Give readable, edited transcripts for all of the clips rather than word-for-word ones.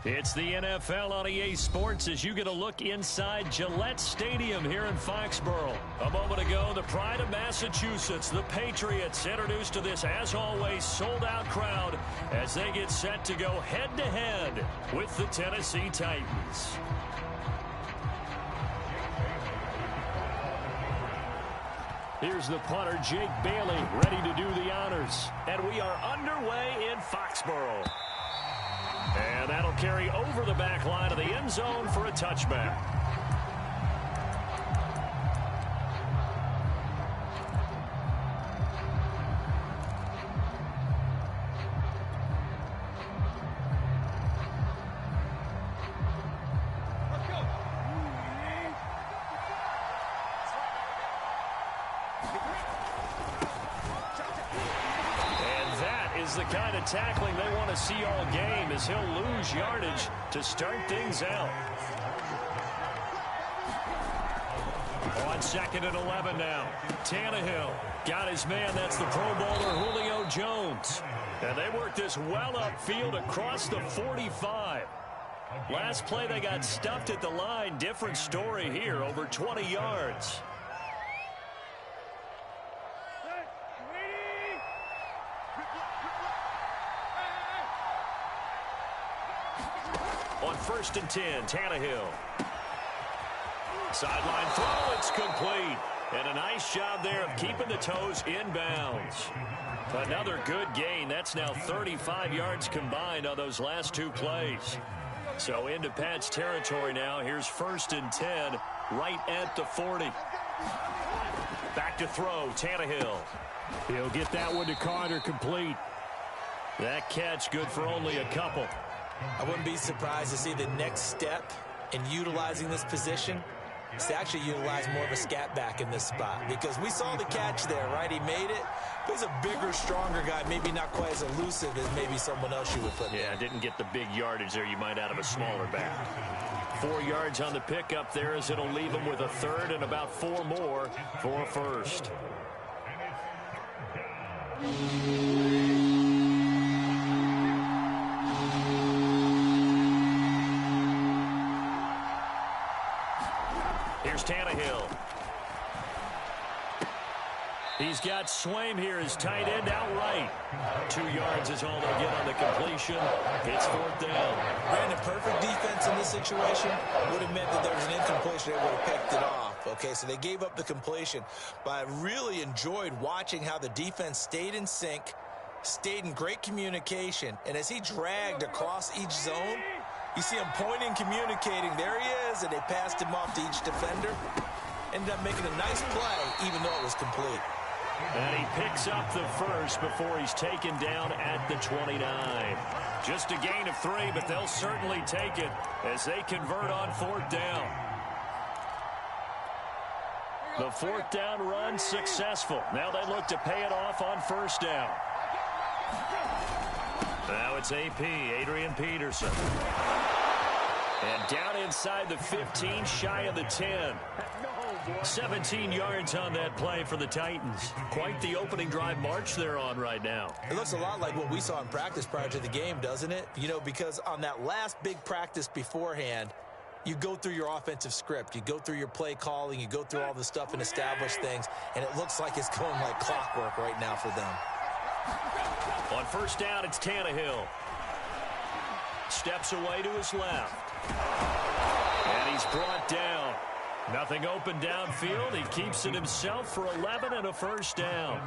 It's the NFL on EA Sports as you get a look inside Gillette Stadium here in Foxborough. A moment ago, the pride of Massachusetts, the Patriots, introduced to this, as always, sold-out crowd as they get set to go head-to-head with the Tennessee Titans. Here's the punter, Jake Bailey, ready to do the honors. And we are underway in Foxborough. And that'll carry over the back line of the end zone for a touchback. The kind of tackling they want to see all game as he'll lose yardage to start things out. On 2nd and 11 now. Tannehill got his man. That's the Pro Bowler Julio Jones. And they work this well upfield across the 45. Last play they got stuffed at the line. Different story here, over 20 yards. On 1st and 10, Tannehill. Sideline throw, it's complete. And a nice job there of keeping the toes in bounds. Another good gain. That's now 35 yards combined on those last two plays. So into Pat's territory now. Here's 1st and 10, right at the 40. Back to throw, Tannehill. He'll get that one to Carter, complete. That catch good for only a couple. I wouldn't be surprised to see the next step in utilizing this position is to actually utilize more of a scat back in this spot, because we saw the catch there, right? He made it. But he's a bigger, stronger guy, maybe not quite as elusive as maybe someone else you would put there. Didn't get the big yardage there you might out of a smaller back. 4 yards on the pickup there as it'll leave him with a third and about 4 more for a first. Here's Tannehill. He's got Swaim here as tight end outright. 2 yards is all they'll get on the completion. It's 4th down. Brandon, perfect defense in this situation would have meant that there was an incompletion. They would have picked it off. Okay, so they gave up the completion. But I really enjoyed watching how the defense stayed in sync, stayed in great communication. And as he dragged across each zone, you see him pointing, communicating. There he is, and they passed him off to each defender. Ended up making a nice play, even though it was complete. And he picks up the first before he's taken down at the 29. Just a gain of 3, but they'll certainly take it as they convert on 4th down. The 4th down run successful. Now they look to pay it off on 1st down. Now it's AP, Adrian Peterson. And down inside the 15, shy of the 10. 17 yards on that play for the Titans. Quite the opening drive march they're on right now. It looks a lot like what we saw in practice prior to the game, doesn't it? You know, because on that last big practice beforehand, you go through your offensive script. You go through your play calling. You go through all the stuff and establish things. And it looks like it's going like clockwork right now for them. On 1st down, it's Tannehill. Steps away to his left. And he's brought down. Nothing open downfield. He keeps it himself for 11 and a 1st down.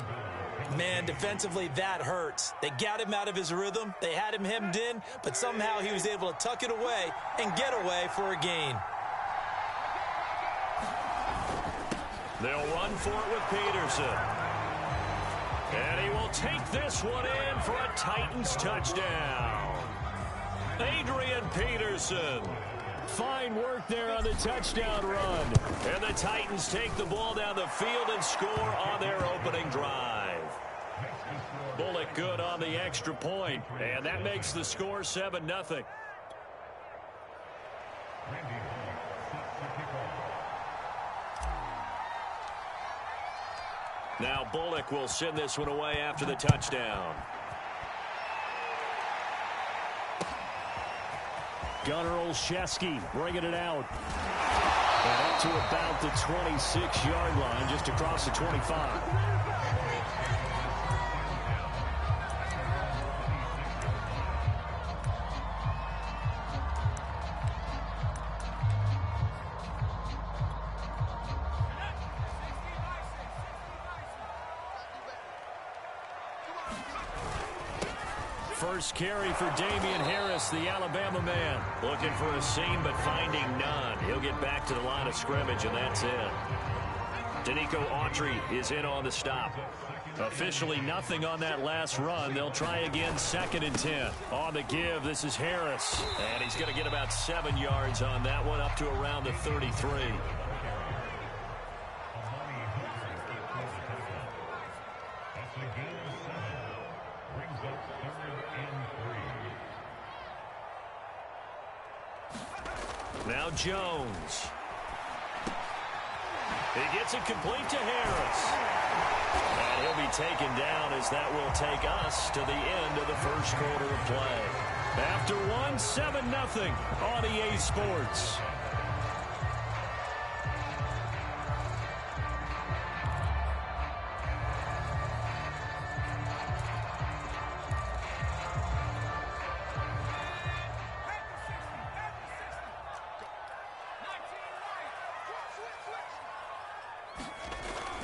Man, defensively, that hurts. They got him out of his rhythm. They had him hemmed in, but somehow he was able to tuck it away and get away for a gain. They'll run for it with Peterson. And he will take this one in for a Titans touchdown. Adrian Peterson. Fine work there on the touchdown run. And the Titans take the ball down the field and score on their opening drive. Bullock good on the extra point. And that makes the score 7-0. Now Bullock will send this one away after the touchdown. Gunnar Olszewski bringing it out. And up to about the 26-yard line, just across the 25. First carry for Damian Harris, the Alabama man. Looking for a seam, but finding none. He'll get back to the line of scrimmage, and that's it. Danico Autry is in on the stop. Officially nothing on that last run. They'll try again, 2nd and 10. On the give, this is Harris. And he's going to get about 7 yards on that one, up to around the 33. Now Jones. He gets it complete to Harris. And he'll be taken down as that will take us to the end of the first quarter of play. After one, 7-0 on EA Sports.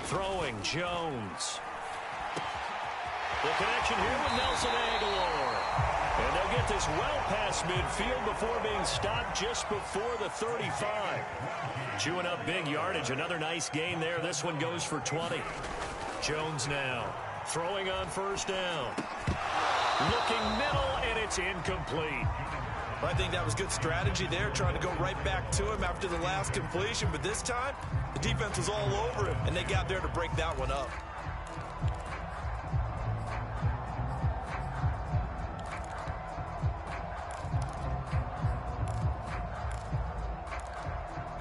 Throwing, Jones. The connection here with Nelson Aguilar. And they'll get this well past midfield before being stopped just before the 35. Chewing up big yardage. Another nice gain there. This one goes for 20. Jones now throwing on first down. Looking middle, and it's incomplete. I think that was good strategy there, trying to go right back to him after the last completion. But this time, the defense was all over him, and they got there to break that one up.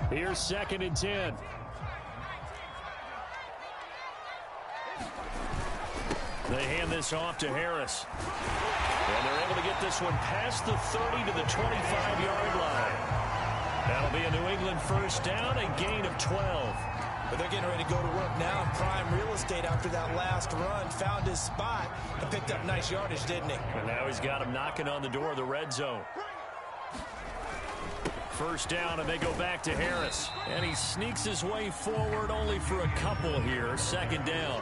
Here's 2nd and 10. They hand this off to Harris. And they're able to get this one past the 30 to the 25-yard line. That'll be a New England first down, a gain of 12. But they're getting ready to go to work now in prime real estate after that last run. Found his spot and picked up nice yardage, didn't he? And now he's got him knocking on the door of the red zone. First down, and they go back to Harris. And he sneaks his way forward only for a couple here. 2nd down.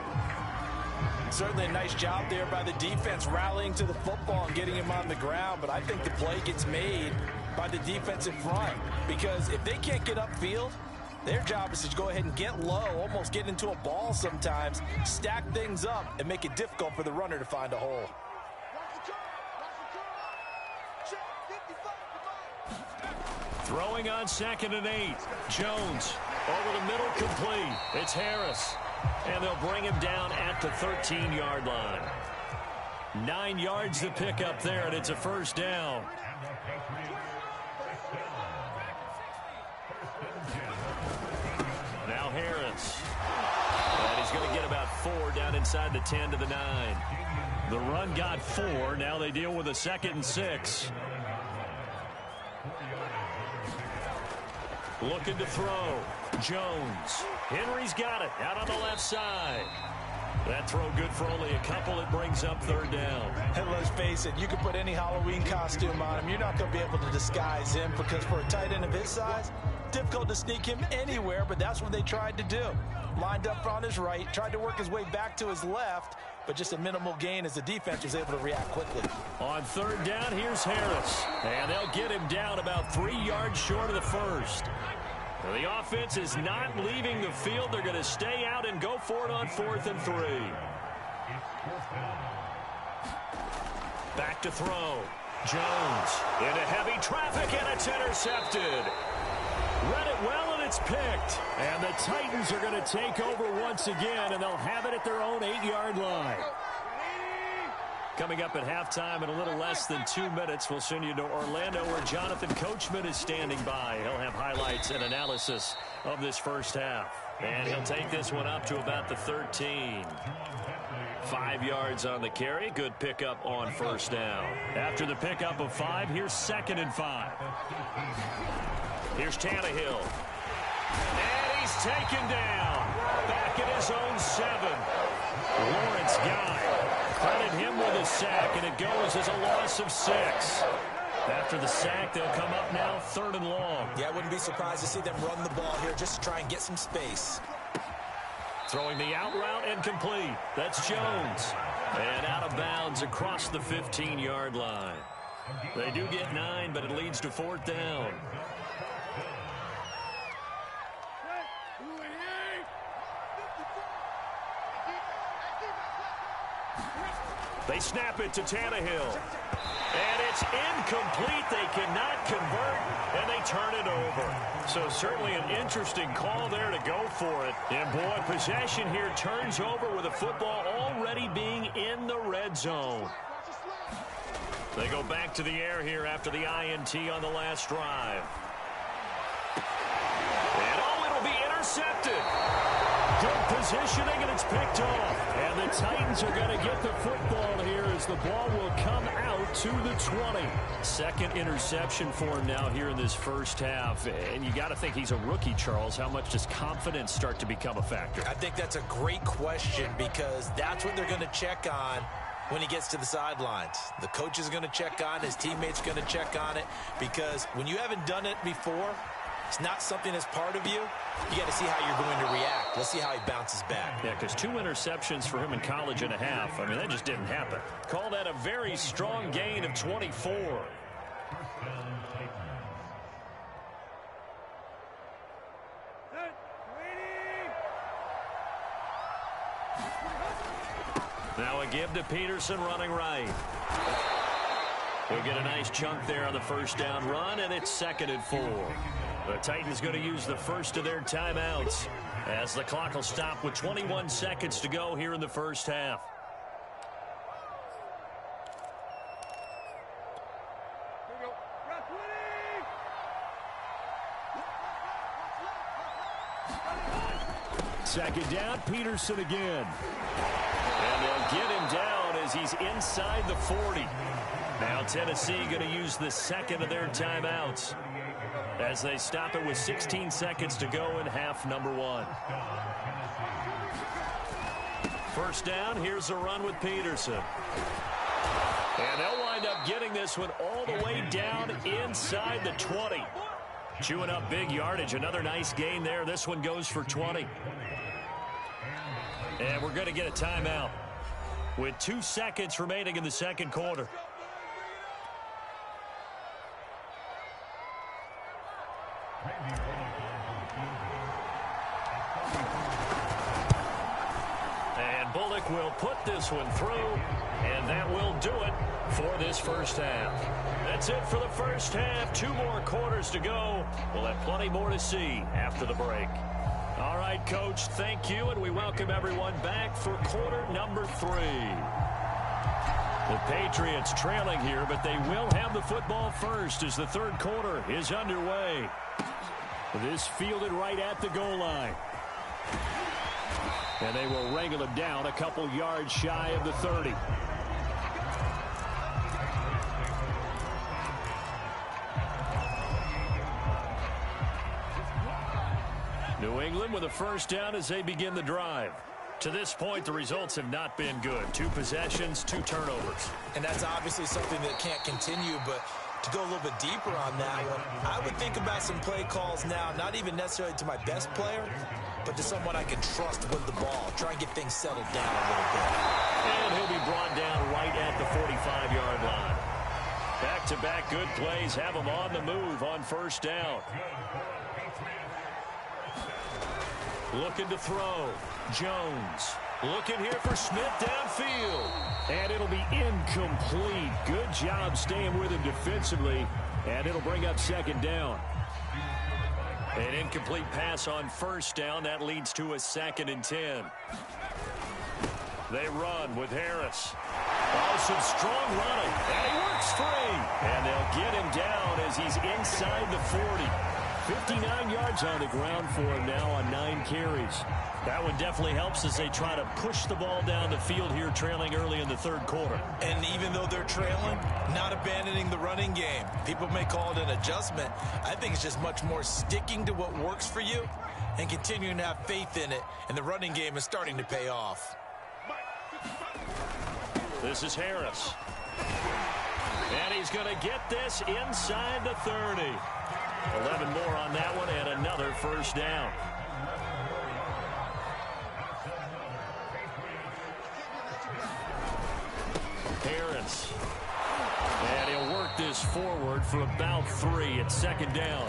Certainly a nice job there by the defense rallying to the football and getting him on the ground. But I think the play gets made by the defensive front. Because if they can't get upfield, their job is to go ahead and get low, almost get into a ball sometimes, stack things up, and make it difficult for the runner to find a hole. Throwing on 2nd and 8. Jones over the middle, complete. It's Harris. And they'll bring him down at the 13-yard line. 9 yards to pick up there, and it's a first down. Now Harris. And he's going to get about 4 down inside the 10 to the 9. The run got 4. Now they deal with a 2nd and 6. Looking to throw. Jones. Henry's got it out on the left side. That throw good for only a couple. It brings up 3rd down. And let's face it, you can put any Halloween costume on him. You're not going to be able to disguise him because for a tight end of his size, difficult to sneak him anywhere, but that's what they tried to do. Lined up on his right, tried to work his way back to his left, but just a minimal gain as the defense was able to react quickly. On 3rd down, here's Harris. And they'll get him down about 3 yards short of the first. The offense is not leaving the field. They're going to stay out and go for it on 4th and 3. Back to throw. Jones into heavy traffic, and it's intercepted. Read it well, and it's picked. And the Titans are going to take over once again, and they'll have it at their own 8-yard line. Coming up at halftime in a little less than 2 minutes, we'll send you to Orlando where Jonathan Coachman is standing by. He'll have highlights and analysis of this first half. And he'll take this one up to about the 13. 5 yards on the carry. Good pickup on first down. After the pickup of 5, here's 2nd and 5. Here's Tannehill. And he's taken down. Back at his own 7. Lawrence Guy. Credit him with a sack, and it goes as a loss of 6. After the sack, they'll come up now 3rd and long. Yeah, I wouldn't be surprised to see them run the ball here just to try and get some space. Throwing the out route and complete. That's Jones. And out of bounds across the 15-yard line. They do get 9, but it leads to 4th down. They snap it to Tannehill. And it's incomplete. They cannot convert, and they turn it over. So certainly an interesting call there to go for it. And boy, possession here turns over with the football already being in the red zone. They go back to the air here after the INT on the last drive. And oh, it'll be intercepted. Good positioning, and it's picked off. And the Titans are going to get the football here as the ball will come out to the 20. 2nd interception for him now here in this first half. And you got to think he's a rookie, Charles. How much does confidence start to become a factor? I think that's a great question because that's what they're going to check on when he gets to the sidelines. The coach is going to check on, his teammates are going to check on it, because when you haven't done it before, it's not something that's part of you. You got to see how you're going to react. Let's see how he bounces back. Yeah, because 2 interceptions for him in college and a half. I mean, that just didn't happen. Call that a very strong gain of 24. Now a give to Peterson running right. We'll get a nice chunk there on the first down run, and it's 2nd and 4. The Titans going to use the first of their timeouts as the clock will stop with 21 seconds to go here in the first half. Second down, Peterson again. And they'll get him down as he's inside the 40. Now Tennessee going to use the 2nd of their timeouts as they stop it with 16 seconds to go in half number 1. First down, here's a run with Peterson. And they'll wind up getting this one all the way down inside the 20. Chewing up big yardage. Another nice gain there. This one goes for 20. And we're going to get a timeout with 2 seconds remaining in the second quarter. And Bullock will put this one through, and that will do it for this first half. That's it for the first half. 2 more quarters to go. We'll have plenty more to see after the break. All right, Coach, thank you, and we welcome everyone back for quarter number 3. The Patriots trailing here, but they will have the football first as the third quarter is underway. This fielded right at the goal line. And they will wrangle him down a couple yards shy of the 30. New England with a first down as they begin the drive. To this point, the results have not been good. 2 possessions, 2 turnovers. And that's obviously something that can't continue, but to go a little bit deeper on that one, I would think about some play calls now, not even necessarily to my best player, but to someone I can trust with the ball. Try and get things settled down a little bit. And he'll be brought down right at the 45-yard line. Back-to-back good plays have him on the move on first down. Looking to throw. Jones. Looking here for Smith downfield. And it'll be incomplete. Good job staying with him defensively. And it'll bring up second down. An incomplete pass on first down. That leads to a 2nd and 10. They run with Harris. Oh, some strong running. And he works free. And they'll get him down as he's inside the 40. 59 yards on the ground for him now on 9 carries. That one definitely helps as they try to push the ball down the field here, trailing early in the third quarter. And even though they're trailing, not abandoning the running game. People may call it an adjustment. I think it's just much more sticking to what works for you and continuing to have faith in it. And the running game is starting to pay off. This is Harris. And he's going to get this inside the 30. 11 more on that one and another first down. Harris. And he'll work this forward for about 3. It's second down.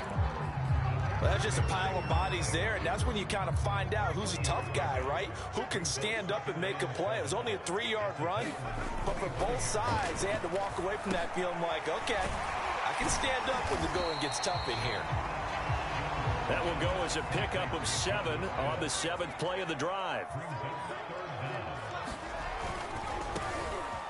Well, that's just a pile of bodies there, and that's when you kind of find out who's a tough guy, right? Who can stand up and make a play. It was only a 3-yard run, but for both sides, they had to walk away from that feeling like, okay, I can stand up when the going gets tough in here. That will go as a pickup of 7 on the 7th play of the drive.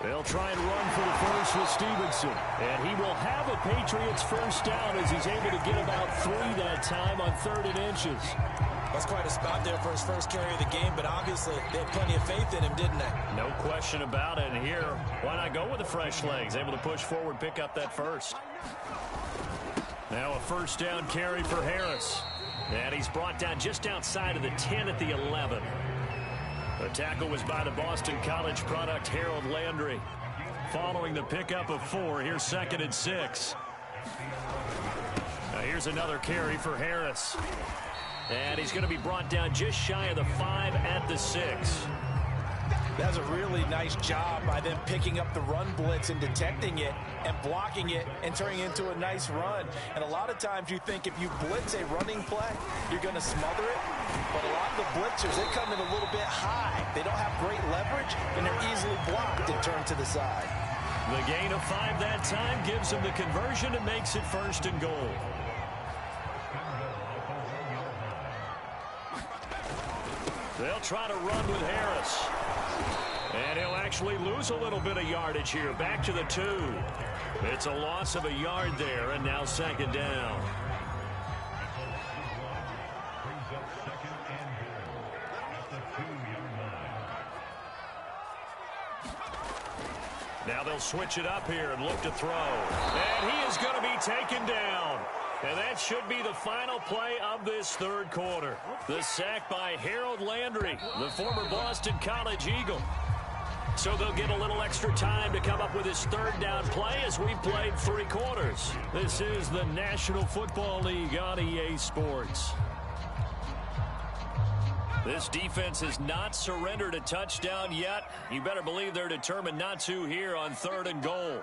They'll try and run for the first with Stevenson. And he will have a Patriots first down as he's able to get about 3 that time on 3rd and inches. That's quite a spot there for his first carry of the game, but obviously they had plenty of faith in him, didn't they? No question about it. And here, why not go with the fresh legs? Able to push forward, pick up that first. Now a first down carry for Harris. And he's brought down just outside of the 10 at the 11. The tackle was by the Boston College product, Harold Landry. Following the pickup of 4, here's 2nd and 6. Now here's another carry for Harris. And he's going to be brought down just shy of the 5 at the 6. That's a really nice job by them picking up the run blitz and detecting it and blocking it and turning it into a nice run. And a lot of times you think if you blitz a running play, you're going to smother it. But a lot of the blitzers, they come in a little bit high. They don't have great leverage, and they're easily blocked and turned to the side. The gain of 5 that time gives them the conversion and makes it 1st and goal. They'll try to run with Harris. And he'll actually lose a little bit of yardage here. Back to the 2. It's a loss of a yard there, and now 2nd down. Now they'll switch it up here and look to throw. And he is going to be taken down. And that should be the final play of this 3rd quarter. The sack by Harold Landry, the former Boston College Eagle. So they'll get a little extra time to come up with his 3rd down play as we played 3 quarters. This is the National Football League on EA Sports. This defense has not surrendered a touchdown yet. You better believe they're determined not to here on 3rd and goal.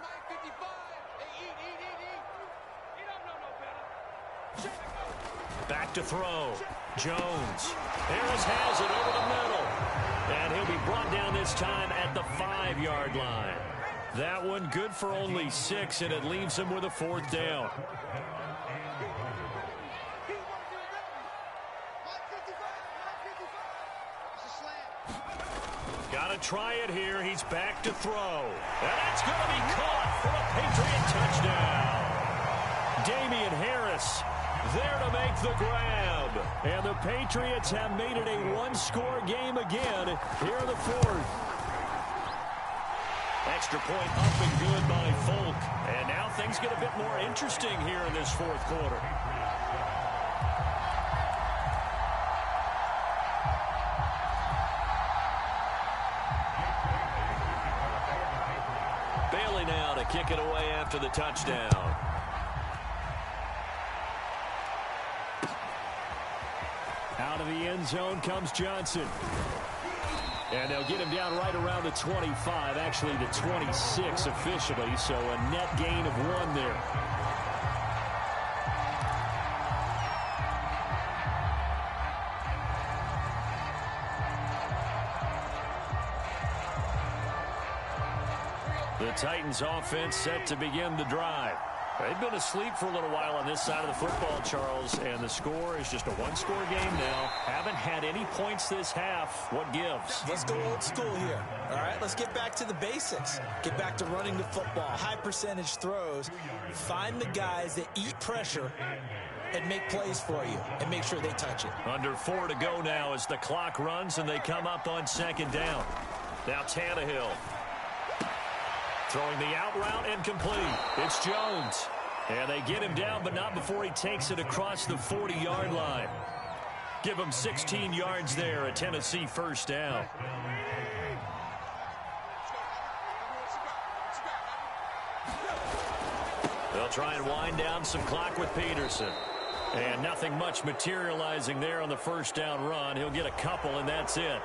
Back to throw. Jones. Harris has it over the middle. And he'll be brought down this time at the 5-yard line. That one good for only 6, and it leaves him with a 4th down. Got to try it here. He's back to throw. And that's going to be caught for a Patriot touchdown. Damian Harris there to make the grab. And the Patriots have made it a 1-score game again here in the 4th. Extra point up and good by Folk. And now things get a bit more interesting here in this 4th quarter. Bailey now to kick it away after the touchdown. Out of the end zone comes Johnson. And they'll get him down right around the 25, actually the 26 officially, so a net gain of 1 there. The Titans offense set to begin the drive. They've been asleep for a little while on this side of the football, Charles, and the score is just a 1-score game now. Haven't had any points this half. What gives? Let's go old school here. All right, let's get back to the basics. Get back to running the football, high percentage throws. Find the guys that eat pressure and make plays for you and make sure they touch it. Under 4 to go now as the clock runs and they come up on second down. Now Tannehill. Throwing the out route incomplete. It's Jones. And they get him down, but not before he takes it across the 40-yard line. Give him 16 yards there, a Tennessee first down. They'll try and wind down some clock with Peterson. And nothing much materializing there on the first down run. He'll get a couple, and that's it.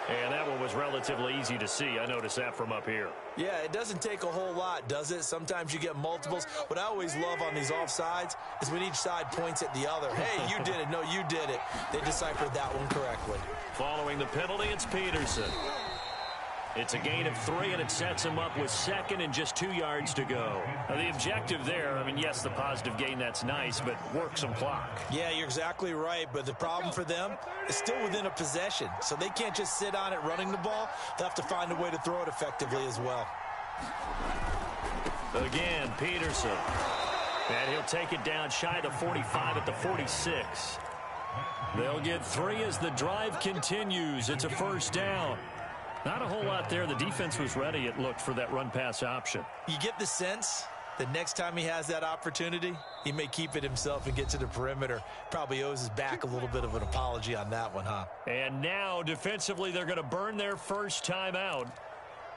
And that one was relatively easy to see. I noticed that from up here. Yeah, it doesn't take a whole lot, does it? Sometimes you get multiples. What I always love on these offsides is when each side points at the other. Hey, you did it. No, you did it. They deciphered that one correctly. Following the penalty, it's Peterson. It's a gain of 3, and it sets him up with second and just 2 yards to go. Now, the objective there, I mean, yes, the positive gain, that's nice, but work some clock. Yeah, you're exactly right, but the problem for them is still within a possession, so they can't just sit on it running the ball. They'll have to find a way to throw it effectively as well. Again, Peterson. And he'll take it down shy of the 45 at the 46. They'll get 3 as the drive continues. It's a first down. Not a whole lot there. The defense was ready, it looked, for that run-pass option. You get the sense that next time he has that opportunity, he may keep it himself and get to the perimeter. Probably owes his back a little bit of an apology on that one, huh? And now, defensively, they're going to burn their first timeout.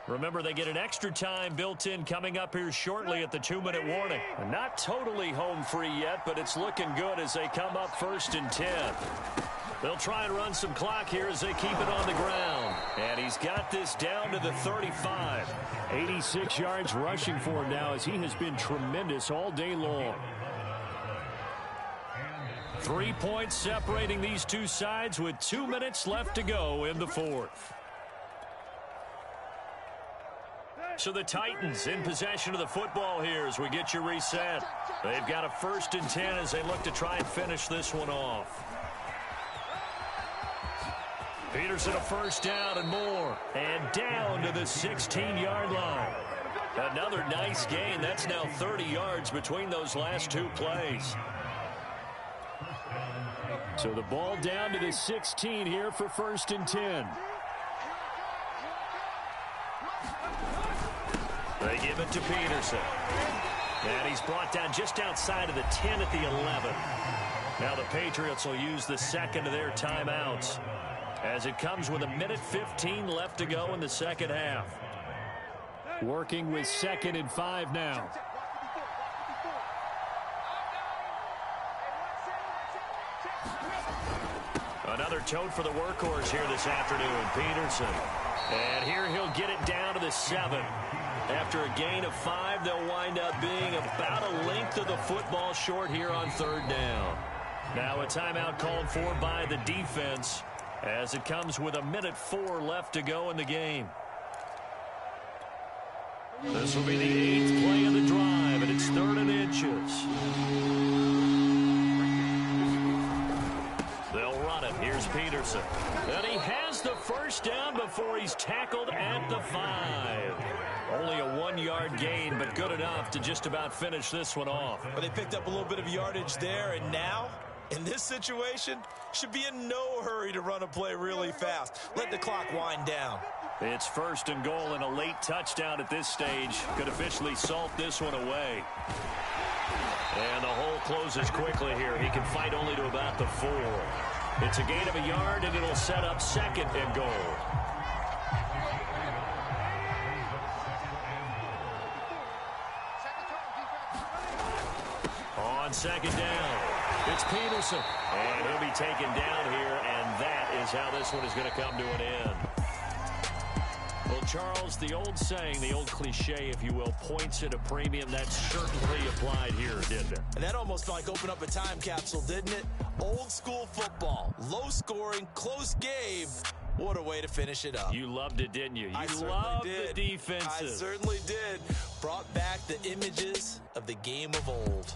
Remember, they get an extra time built in coming up here shortly at the 2-minute warning. And not totally home free yet, but it's looking good as they come up 1st and 10. They'll try and run some clock here as they keep it on the ground. And he's got this down to the 35. 86 yards rushing for him now as he has been tremendous all day long. 3 points separating these two sides with 2 minutes left to go in the fourth. So the Titans in possession of the football here as we get you reset. They've got a 1st and 10 as they look to try and finish this one off. Peterson a first down and more. And down to the 16-yard line. Another nice gain. That's now 30 yards between those last 2 plays. So the ball down to the 16 here for 1st and 10. They give it to Peterson. And he's brought down just outside of the 10 at the 11. Now the Patriots will use the second of their timeouts as it comes with 1:15 left to go in the second half. Working with 2nd and 5 now. Another tote for the workhorse here this afternoon, Peterson. And here he'll get it down to the 7. After a gain of 5, they'll wind up being about a length of the football short here on 3rd down. Now a timeout called for by the defense as it comes with 1:04 left to go in the game. This will be the 8th play of the drive, and it's 3rd and inches. They'll run it. Here's Peterson. And he has the first down before he's tackled at the 5. Only a 1-yard gain, but good enough to just about finish this one off. But they picked up a little bit of yardage there, and now, in this situation, should be in no hurry to run a play really fast. Let the clock wind down. It's 1st and goal and a late touchdown at this stage. Could officially salt this one away. And the hole closes quickly here. He can fight only to about the 4. It's a gain of a yard, and it'll set up 2nd and goal. On 2nd down, it's Peterson. And he'll be taken down here, and that is how this one is going to come to an end. Well, Charles, the old saying, the old cliche, if you will, points at a premium. That certainly applied here, didn't it? And that almost like opened up a time capsule, didn't it? Old school football, low scoring, close game. What a way to finish it up. You loved it, didn't you? I You loved the defenses. I certainly did. Brought back the images of the game of old.